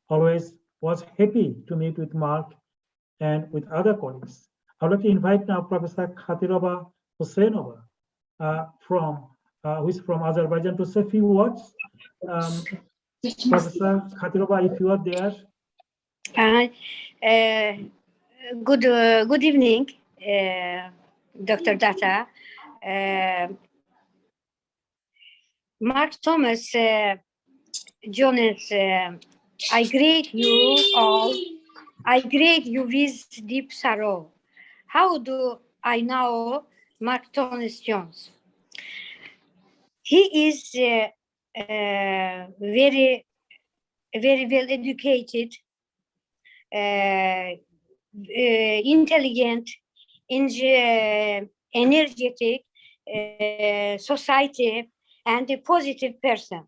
always was happy to meet with Mark and with other colleagues. I would like to invite now Professor Khatirova Husseinova who is from Azerbaijan, to say a few words. Professor Khatirova, if you are there. Good evening, Dr. Data. Mark Thomas Jones, I greet you all. I greet you with deep sorrow. How do I know Mark Thomas Jones? He is very well educated, intelligent, energetic, society, and a positive person.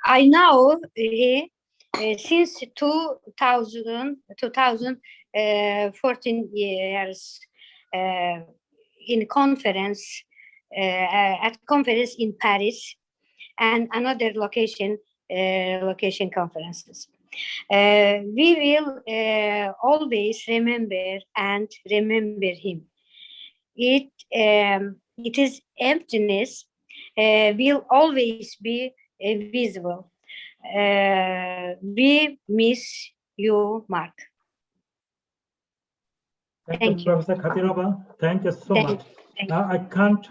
I know since 2014 years in conference, at conference in Paris and another location conferences. We will always remember him. It is emptiness will always be visible. We miss you, Mark. Thank you, Professor Khatirova. Thank you so much. I can't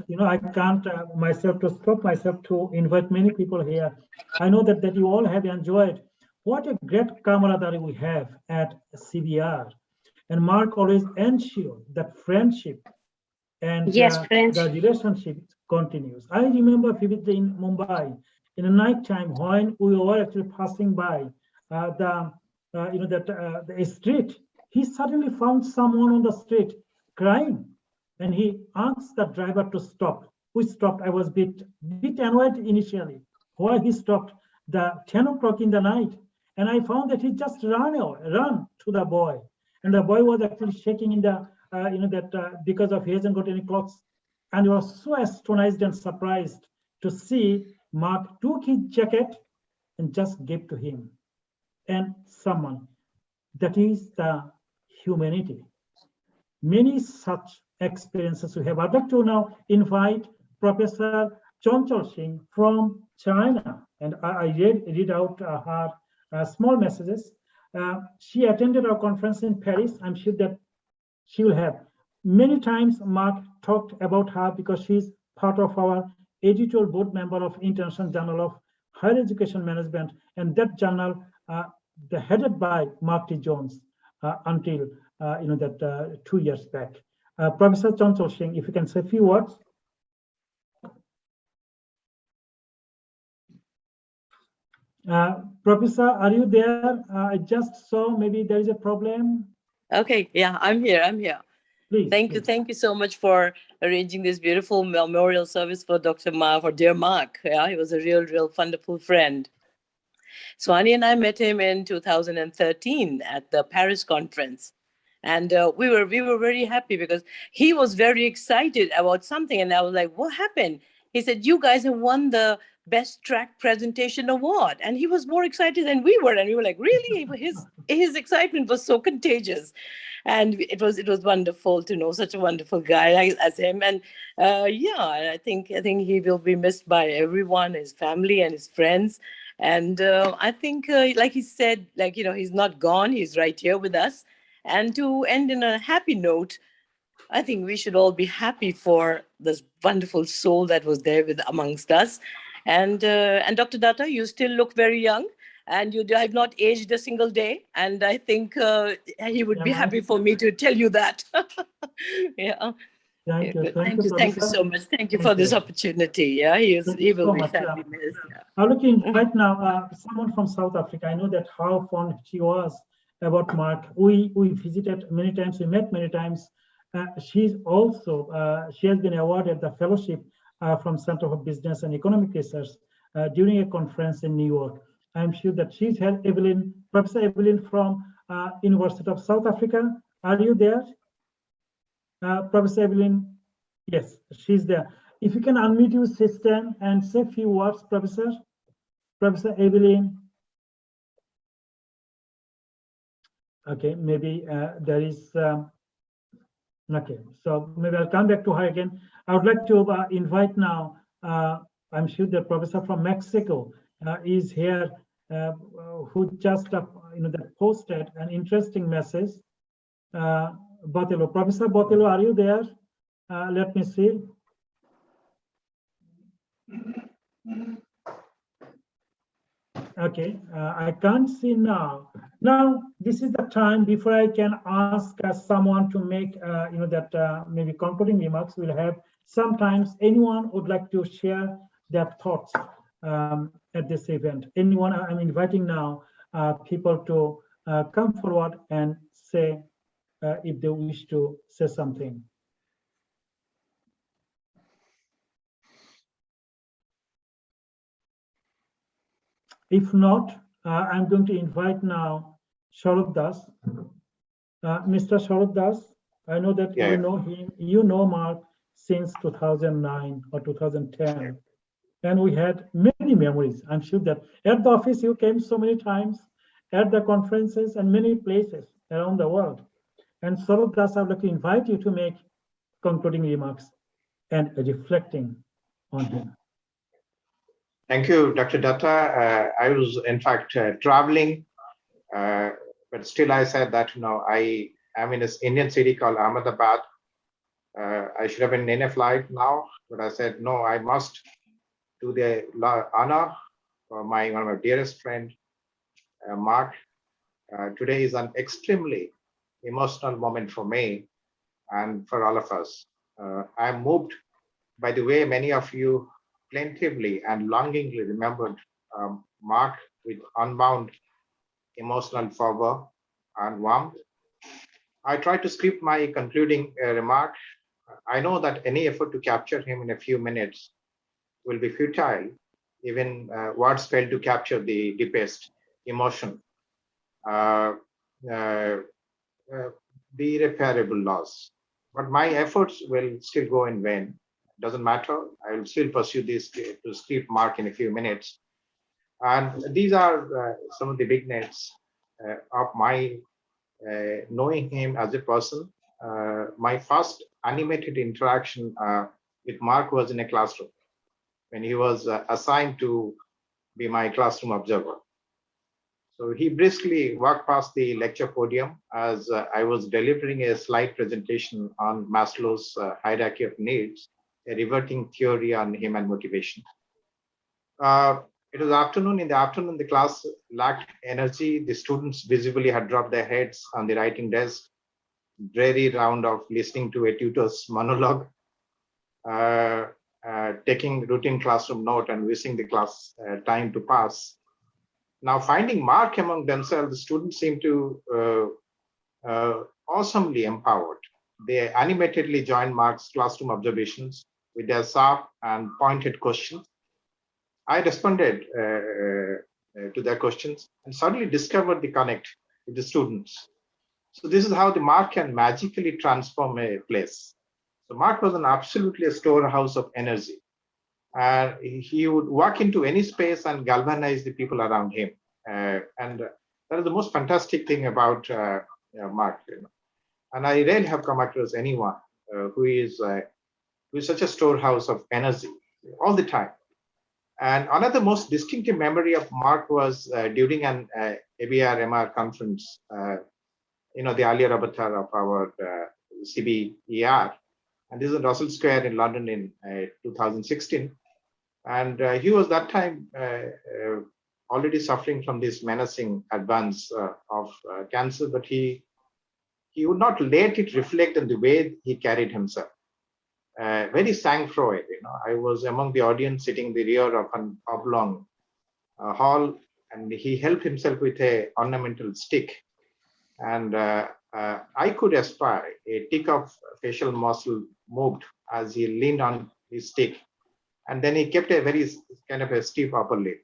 myself to stop myself to invite many people here. I know that you all have enjoyed. What a great camaraderie we have at CBR. And Mark always ensured that friendship and the relationship continues. I remember vividly in Mumbai, in the night time when we were actually passing by the street, he suddenly found someone on the street crying, and he asked the driver to stop. We stopped. I was a bit annoyed initially. Why he stopped the 10 o'clock in the night, and I found that he just ran to the boy, and the boy was actually shaking in the because of he hasn't got any clothes, and he was so astonished and surprised to see Mark took his jacket and just gave to him, and someone. That is the humanity. Many such experiences we have. I'd like to now invite Professor Chonchol Singh from China, and I read out her small messages. She attended our conference in Paris. I'm sure that she will have. Many times Mark talked about her because she's part of our editorial board member of International Journal of Higher Education Management, and that journal headed by Mark T. Jones until 2 years back. Professor Chonchol Singh, if you can say a few words. Professor, are you there? I just saw maybe there is a problem. Okay, yeah, I'm here. Please, thank you so much for arranging this beautiful memorial service for for dear Mark. Yeah, he was a real wonderful friend. Swani and I met him in 2013 at the Paris conference. And we were very happy because he was very excited about something. And I was like, what happened? He said, you guys have won the Best Track Presentation Award. And he was more excited than we were. And we were like, really? His excitement was so contagious. And it was wonderful to know such a wonderful guy as him. And I think he will be missed by everyone, his family and his friends. And I think, like he said, he's not gone. He's right here with us. And to end in a happy note, I think we should all be happy for this wonderful soul that was there amongst us. And Dr. Datta, you still look very young, and you have not aged a single day. And I think he would be happy for me to tell you that. Yeah. Thank you. Thank you. Thank you Professor. so much. Thank you Thank for this you. opportunity. Yeah, he Thank you will so be much. sadly missed. Yeah. I'm looking right now, someone from South Africa. I know that how fond she was about Mark. We visited many times, we met many times. She's also, she has been awarded the fellowship from Center for Business and Economic Research during a conference in New York. I'm sure that she's had Evelyn, Professor Evelyn from University of South Africa. Are you there? Professor Evelyn, yes, she's there. If you can unmute your system and say a few words, Professor Evelyn. Okay, maybe there is, okay, so maybe I'll come back to her again. I would like to invite now, I'm sure the professor from Mexico is here, who just, that posted an interesting message. Botello, Professor Botello, are you there? Let me see. Okay, I can't see now. Now, this is the time before I can ask someone to make, maybe concluding remarks. We'll have sometimes anyone would like to share their thoughts at this event. Anyone, I'm inviting now people to come forward and say if they wish to say something. If not, I'm going to invite now Sharad Das. Mr. Sharad Das, I know that you know him, you know Mark since 2009 or 2010. And we had many memories. I'm sure that at the office you came so many times, at the conferences and many places around the world. And Sharad Das, I'd like to invite you to make concluding remarks and reflecting on him. Thank you, Dr. Datta. I was, in fact, traveling, but still I said that, I am in this Indian city called Ahmedabad. I should have been in a flight now, but I said, no, I must do the honor for one of my dearest friend, Mark. Today is an extremely emotional moment for me and for all of us. I'm moved by the way many of you plaintively and longingly remembered Mark with unbound emotional fervor and warmth. I tried to script my concluding remark. I know that any effort to capture him in a few minutes will be futile. Even words fail to capture the deepest emotion, the irreparable loss. But my efforts will still go in vain. Doesn't matter. I will still pursue this to script Mark in a few minutes. And these are some of the beginnings of my knowing him as a person. My first animated interaction with Mark was in a classroom when he was assigned to be my classroom observer. So he briskly walked past the lecture podium as I was delivering a slide presentation on Maslow's hierarchy of needs, a reverting theory on human motivation. It was afternoon. In the afternoon, the class lacked energy. The students visibly had dropped their heads on the writing desk. Dreary round of listening to a tutor's monologue, taking routine classroom note and wishing the class time to pass. Now, finding Mark among themselves, the students seemed to awesomely empowered. They animatedly joined Mark's classroom observations with their sharp and pointed questions. I responded to their questions and suddenly discovered the connect with the students. So this is how the Mark can magically transform a place. So Mark was absolutely a storehouse of energy. He would walk into any space and galvanize the people around him. And that is the most fantastic thing about Mark. And I rarely have come across anyone who is such a storehouse of energy all the time. And another most distinctive memory of Mark was during an ABR-MR conference, the earlier avatar of our CBER. And this is in Russell Square in London in 2016. And he was that time already suffering from this menacing advance of cancer, but he would not let it reflect on the way he carried himself. very sang-froid. I was among the audience sitting in the rear of an oblong hall, and he helped himself with a ornamental stick. And I could espy a tick of facial muscle moved as he leaned on his stick. And then he kept a very kind of a stiff upper lip.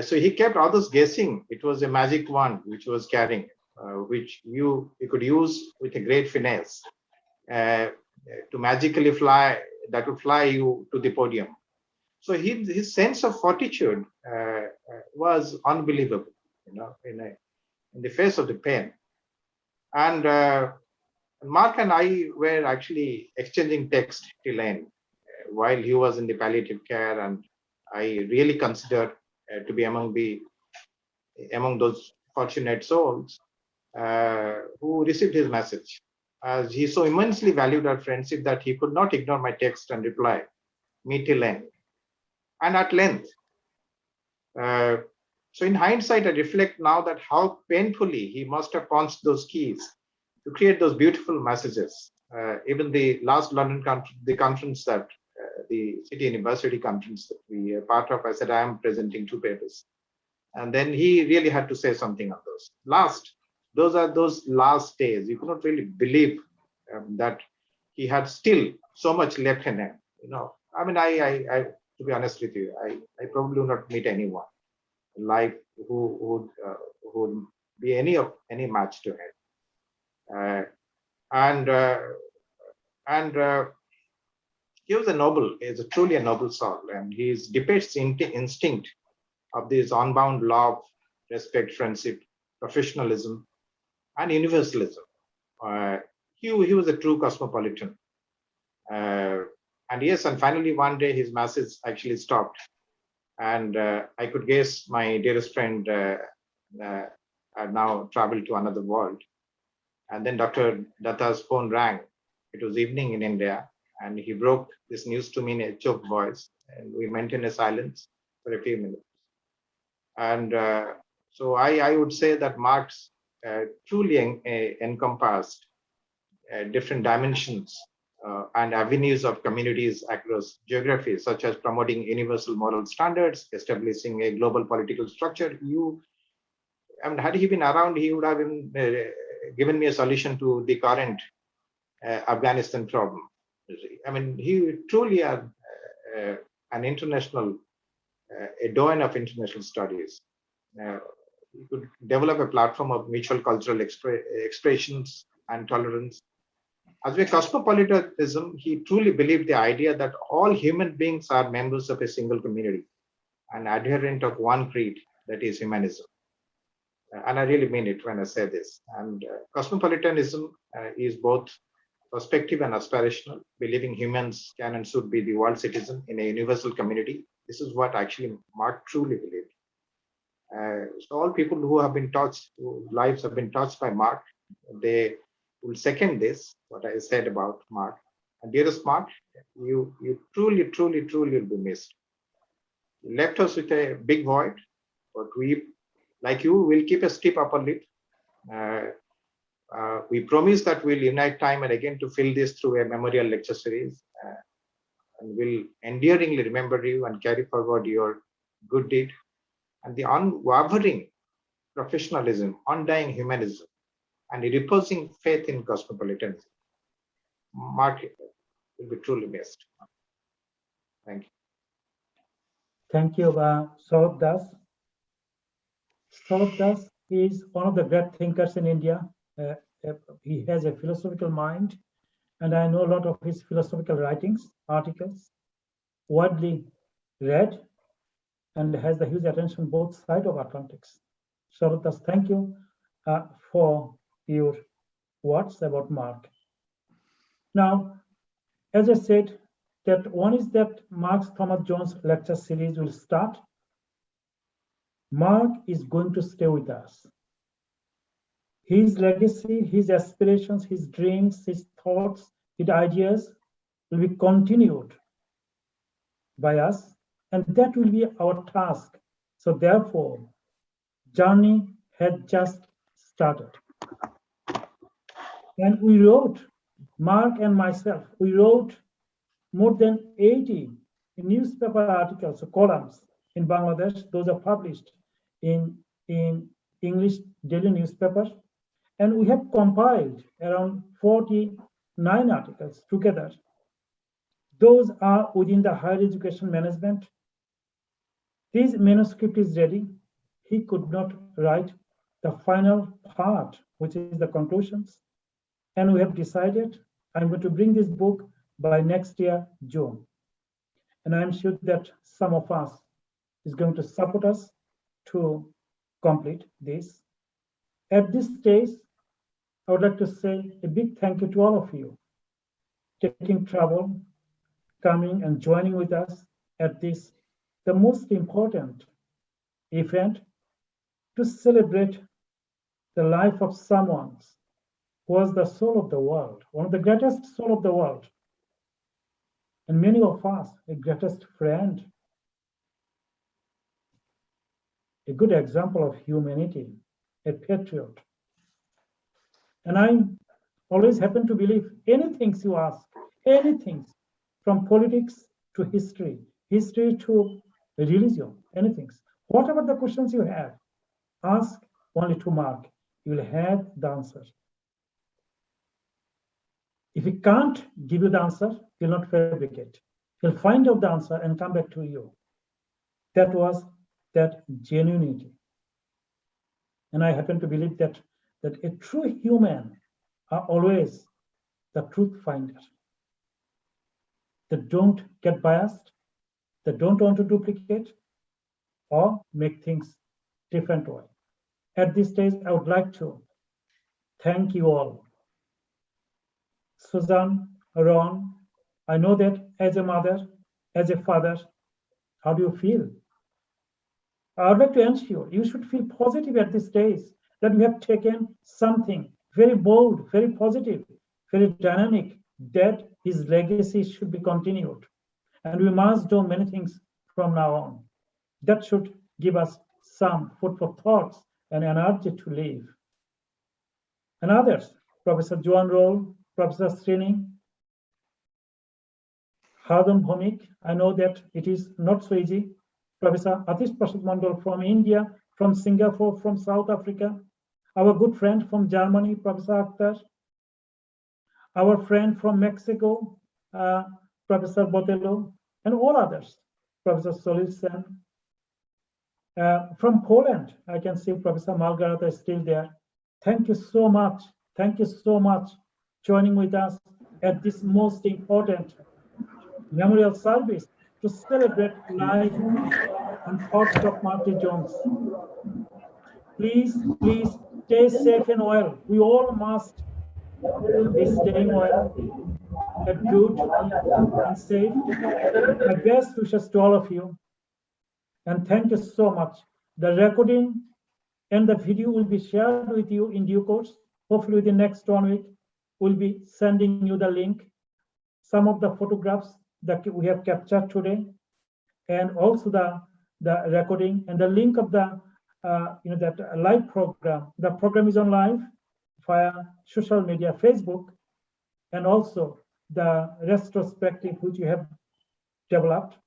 So he kept others guessing it was a magic wand which he was carrying, which you could use with a great finesse to magically fly, that would fly you to the podium. So his sense of fortitude was unbelievable, in the face of the pain. And Mark and I were actually exchanging text till end while he was in the palliative care, and I really considered to be among those fortunate souls who received his message, as he so immensely valued our friendship that he could not ignore my text and reply me till end and at length. So in hindsight, I reflect now that how painfully he must have punched those keys to create those beautiful messages. Even the last London conference that the City University conference that we are part of, I said, I am presenting 2 papers. And then he really had to say something on those. Those are those last days. You could not really believe that he had still so much left in him. I mean, I to be honest with you, I probably will not meet anyone in life who would be any match to him. He was truly a noble soul, and he depicts the instinct of this unbound love, respect, friendship, professionalism, and universalism. He was a true cosmopolitan. And yes, and finally one day his masses actually stopped, and I could guess my dearest friend had now traveled to another world. And then Dr. Datta's phone rang. It was evening in India, and he broke this news to me in a choked voice, and we maintained a silence for a few minutes. And so I would say that Marx truly encompassed different dimensions and avenues of communities across geographies, such as promoting universal moral standards, establishing a global political structure. Had he been around, he would have given me a solution to the current Afghanistan problem. I mean, he truly had an international, a doyen of international studies. He could develop a platform of mutual cultural expressions and tolerance. As with cosmopolitanism, he truly believed the idea that all human beings are members of a single community and adherent of one creed, that is humanism. And I really mean it when I say this. And cosmopolitanism is both perspective and aspirational, believing humans can and should be the world citizen in a universal community. This is what actually Mark truly believed. So all people who have been touched, whose lives have been touched by Mark, they will second this, what I said about Mark. And dearest Mark, you truly will be missed. You left us with a big void, but we, like you, will keep a stiff upper lip. We promise that we'll unite time and again to fill this through a memorial lecture series, and we'll endearingly remember you and carry forward your good deed and the unwavering professionalism, undying humanism, and a reposing faith in cosmopolitanism. Mark will be truly missed. Thank you. Thank you, Saurabh Das. Saurabh Das is one of the great thinkers in India. He has a philosophical mind, and I know a lot of his philosophical writings, articles, widely read, and has the huge attention both sides of Atlantics. Saurabh Das, thank you for your words about Mark. Now, as I said, that one is that Mark Thomas Jones lecture series will start. Mark is going to stay with us. His legacy, his aspirations, his dreams, his thoughts, his ideas will be continued by us, and that will be our task. So therefore, journey had just started. And we wrote, Mark and myself, we wrote more than 80 newspaper articles, columns in Bangladesh. Those are published in English daily newspapers. And we have compiled around 49 articles together. Those are within the higher education management. This manuscript is ready. He could not write the final part, which is the conclusions. And we have decided I'm going to bring this book by next year, June. And I'm sure that some of us is going to support us to complete this. At this stage, I would like to say a big thank you to all of you taking trouble, coming and joining with us at this, the most important event to celebrate the life of someone who was the soul of the world, one of the greatest soul of the world. And many of us, a greatest friend, a good example of humanity, a patriot. And I always happen to believe anything you ask, anything from politics to history to religion, anything. Whatever the questions you have, ask only to Mark. You will have the answer. If he can't give you the answer, he'll not fabricate. He'll find out the answer and come back to you. That was that genuinity. And I happen to believe that a true human are always the truth finder. They don't get biased. They don't want to duplicate or make things different way. At this stage, I would like to thank you all. Susan, Ron, I know that as a mother, as a father, how do you feel? I would like to ensure you should feel positive at this stage that we have taken something very bold, very positive, very dynamic, that his legacy should be continued. And we must do many things from now on. That should give us some food for thoughts and energy to live. And others, Professor Joan Roll, Professor Srini, Hadam Bhomik, I know that it is not so easy. Professor Atish Prasad Mandal from India, from Singapore, from South Africa, our good friend from Germany, Professor Akhtar, our friend from Mexico, Professor Botello, and all others, Professor Solilsen. From Poland, I can see Professor Malgarata is still there. Thank you so much. Thank you so much joining with us at this most important memorial service to celebrate life and thoughts of Marty Jones. Please stay safe and well. We all must be staying well, and good and safe. My best wishes to all of you. And thank you so much. The recording and the video will be shared with you in due course. Hopefully within the next 1 week, we'll be sending you the link, some of the photographs that we have captured today, and also the recording and the link of the that live program. The program is on live via social media, Facebook, and also the retrospective which you have developed.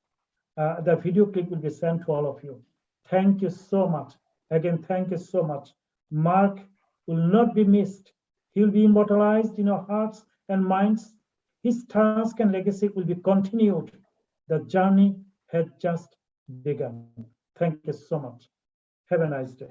The video clip will be sent to all of you. Thank you so much. Again, thank you so much. Mark will not be missed. He will be immortalized in our hearts and minds. His task and legacy will be continued. The journey had just begun. Thank you so much. Have a nice day.